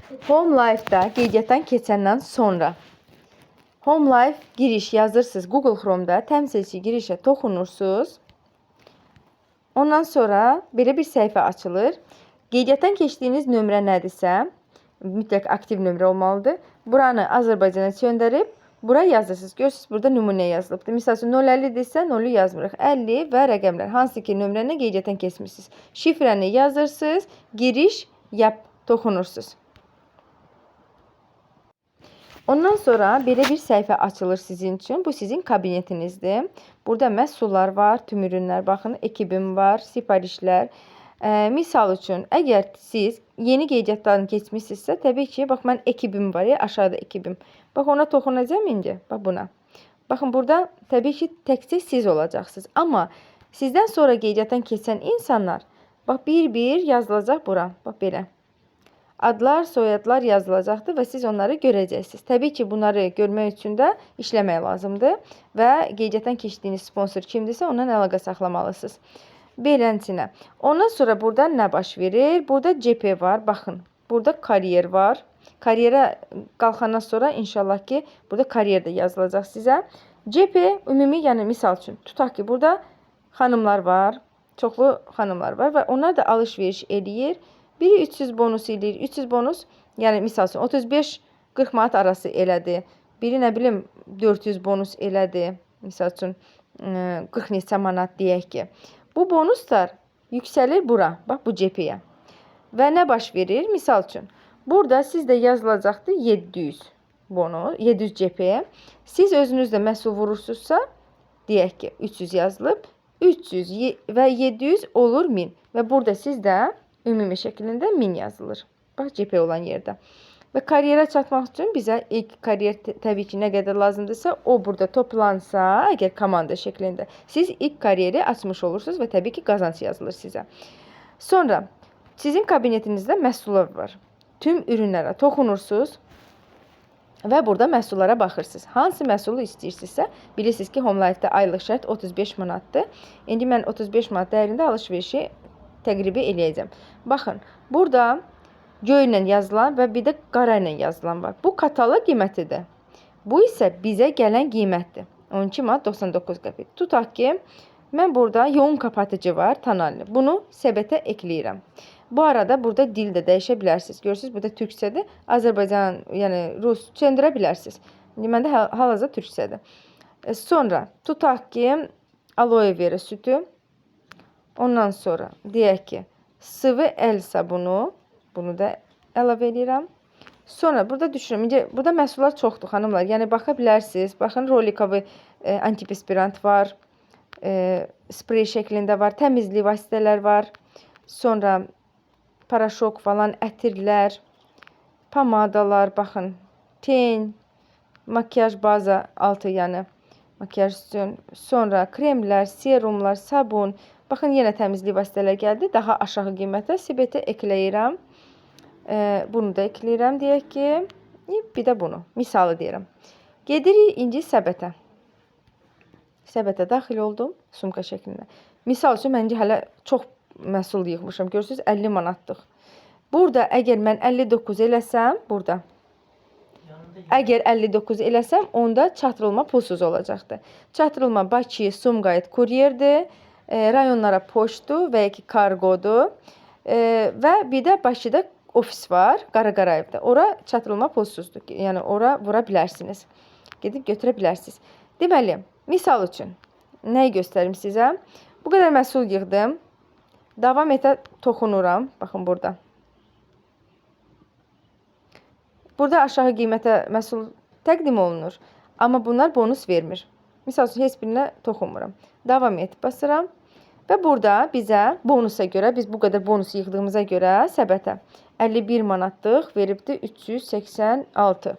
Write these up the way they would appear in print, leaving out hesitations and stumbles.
Home Life'da qeydiyyatdan keçəndən sonra Home Life giriş yazırsınız. Google Chrome'da təmsilçi girişə toxunursunuz. Ondan sonra belə bir səhifə açılır. Qeydiyyatdan keçdiyiniz nömrə nədirsə, mütləq aktiv nömrə olmalıdır. Buranı Azərbaycana göndərib, bura yazırsınız. Görürsünüz, burada nümunə yazılıbdır. Misal üçün 050-dirsə 0-u yazmırıq. 50 və rəqəmlər. Hansı ki, nömrəni qeydiyyatdan keçmişsiniz. Şifrəni yazırsınız, giriş yap, toxunursunuz. Ondan sonra belə bir səhifə açılır sizin üçün. Bu sizin kabinetinizdir. Burada məhsullar var, tüm ürünlər. Baxın, ekibim var, sifarişlər. Misal üçün, əgər siz yeni qeydiyyatdan keçmişsinizsə, təbii ki, bax, mən ekibim var ya, aşağıda ekibim. Bax, ona toxunacağım indi, bax, buna. Baxın, burada təbii ki, təkcə siz olacaqsınız. Amma sizdən sonra qeydiyyatdan keçən insanlar, bax, bir-bir yazılacaq bura, bax, belə. Adlar, soyadlar yazılacaqdır və siz onları görəcəksiniz. Təbii ki, bunları görmək üçün də işləmək lazımdır və qeydiyyatdan keçdiyiniz sponsor kimdirsə, ondan əlaqə saxlamalısınız. Beləncə. Ondan sonra burada nə baş verir? Burada CP var, baxın. Burada kariyer var. Kariyerə qalxandan sonra inşallah ki, burada kariyer də yazılacaq sizə. CP ümumi, yəni misal üçün, tutaq ki, burada xanımlar var, çoxlu xanımlar var və onlar da alış-veriş eləyir. Biri 300 bonus eləyir. 300 bonus, yəni misal üçün 35-40 manat arası elədi. Biri nə bilim 400 bonus elədi. Misal üçün 40 neçə manat deyək ki. Bu bonuslar yüksəlir bura, bax bu CP-yə. Və nə baş verir? Misal üçün, burada sizdə yazılacaqdır 700 bonus, 700 CP-yə. Siz özünüzdə məhsul vurursunuzsa, deyək ki, 300 yazılıb, 300 və 700 olur 1000. Və burada sizdə ümumi şəklində 1000 yazılır. Bax, CP olan yerdə. Və kariyerə çatmaq üçün bizə ilk kariyer təbii ki, nə qədər lazımdırsa, o burada toplansa, əgər komanda şəklində, siz ilk kariyeri açmış olursunuz və təbii ki, qazanc yazılır sizə. Sonra, sizin kabinetinizdə məhsullar var. Tüm ürünlərə toxunursunuz və burada məhsullara baxırsınız. Hansı məhsulu istəyirsinizsə, bilirsiniz ki, Home Life-da aylıq şərt 35 manatdır. İndi mən 35 manat dəyərində alış-verişi təqribi eləyəcəm. Baxın, burada göy ilə yazılan və bir də qara ilə yazılan var. Bu kataloq qiymətidir. Bu isə bizə gələn qiymətdir. 12 manat 99 qəpik. Tutaq ki, mən burada yoğun kapatıcı var, tonalli. Bunu səbətə ekləyirəm. Bu arada burada dil də dəyişə bilərsiniz. Görürsünüz, burada türkçədir. Azərbaycan, yəni rus çöndürə bilərsiniz. Məndə hal-hazırda türkçədir. Sonra tutaq ki, aloe vera sütü. Ondan sonra deyək ki, sıvı əl sabunu, bunu da əlavə edirəm. Sonra burada düşünürüm, burada məhsullar çoxdur, xanımlar. Yəni, baxa bilərsiniz. Baxın, rolikovi antiperspirant var, sprey şəklində var, təmizlik vasitələr var. Sonra paraşok falan, ətirlər, pomadalar, baxın, ten, makyaj baza altı, yəni makyaj üçün. Sonra kremlər, serumlar, sabun. Baxın, yenə təmizlik vasitələr gəldi. Daha aşağı qiymətə səbətə ekləyirəm. Bunu da ekləyirəm, deyək ki. Bir də bunu, misalı deyirəm. Gedirik indi səbətə. Səbətə daxil oldum, sumka şəklində. Misal üçün, məncə hələ çox məhsul yığmışam. Görürsünüz, 50 manatlıq. Burada, əgər mən 59 eləsəm, burada. Əgər 59 eləsəm, onda çatdırılma pulsuz olacaqdır. Çatdırılma Bakı, Sumqayıt kuryerdir. Rayonlara poçtu və ya ki kargodur və bir də Bakıda ofis var, Qaraevdə. Ora çatdırılma pulsuzdur. Yəni, ora vura bilərsiniz. Gedib götürə bilərsiniz. Deməli, misal üçün, nəyi göstərim sizə? Bu qədər məhsul yığdım. Davam etə toxunuram. Baxın, burada. Burada aşağı qiymətə məhsul təqdim olunur. Amma bunlar bonus vermir. Misal üçün, heç birinə toxunmuram. Davam et, basıram. Və burada bizə bonusa görə, biz bu qədər bonus yığdığımıza görə səbətə 51 manatlıq veribdir 386.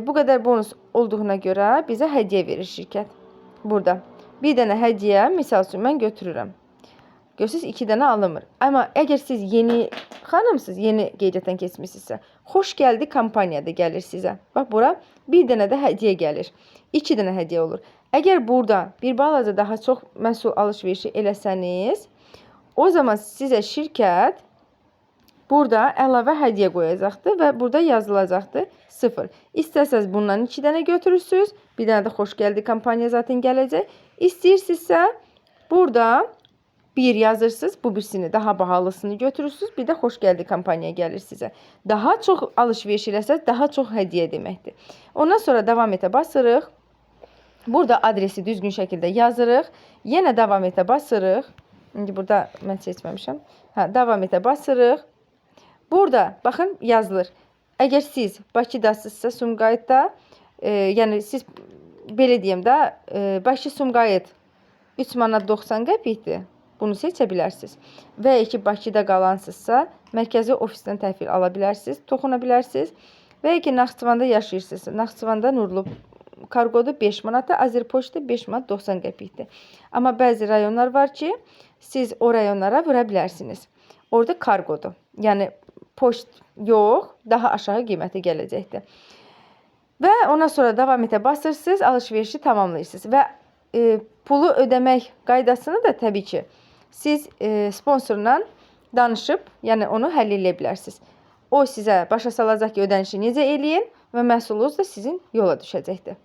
Bu qədər bonus olduğuna görə bizə hədiyyə verir şirkət. Burada. Bir dənə hədiyyə, misal üçün, mən götürürəm. Görürsünüz, 2 dənə alınmır. Amma əgər siz yeni xanımsınız, yeni qeydiyyatdan keçmişsinizsə, xoş gəldi kampaniyada gəlir sizə. Bax, bura bir dənə də hədiyyə gəlir. 2 dənə hədiyyə olur. Əgər burada bir balaca daha çox məhsul alış-verişi eləsəniz, o zaman sizə şirkət burada əlavə hədiyyə qoyacaqdır və burada yazılacaqdır 0. İstəsəz bundan 2 dənə götürürsünüz. Bir dənə də xoş gəldi kampaniya zaten gələcək. İstəyirsinizsə burada 1 yazırsınız. Bu birisini daha bahalısını götürürsünüz. Bir də xoş gəldi kampaniya gəlir sizə. Daha çox alış-veriş eləsəz daha çox hədiyyə deməkdir. Ondan sonra davam etə basırıq. Burada adresi düzgün şəkildə yazırıq. Yenə davam etə basırıq. İndi burada mən seçməmişəm. Davam etə basırıq. Burada baxın yazılır. Əgər siz Bakıdasınızsa Sumqayıtda, yəni siz belə deyim də, Bakı Sumqayıt 3 manat 90 qəpikdir. Bunu seçə bilərsiniz. Və ya ki, Bakıda qalansınızsa, mərkəzi ofisdən təhvil ala bilərsiniz, toxuna bilərsiniz. Və ya ki, Naxçıvanda yaşayırsınızsa, Naxçıvanda Nurlu kargodu 5 manatda, Azərpoçtda 5 manat 90 qəpikdir. Amma bəzi rayonlar var ki, siz o rayonlara vura bilərsiniz. Orada kargodur. Yəni, poçt yox, daha aşağı qiyməti gələcəkdir. Və ondan sonra davam etə basırsınız, alış-verişi tamamlayırsınız. Və pulu ödəmək qaydasını da təbii ki, siz sponsorla danışıb, yəni onu həll edə bilərsiniz. O sizə başa salacaq ki, ödənişi necə eləyin və məhsulunuz da sizin yola düşəcəkdir.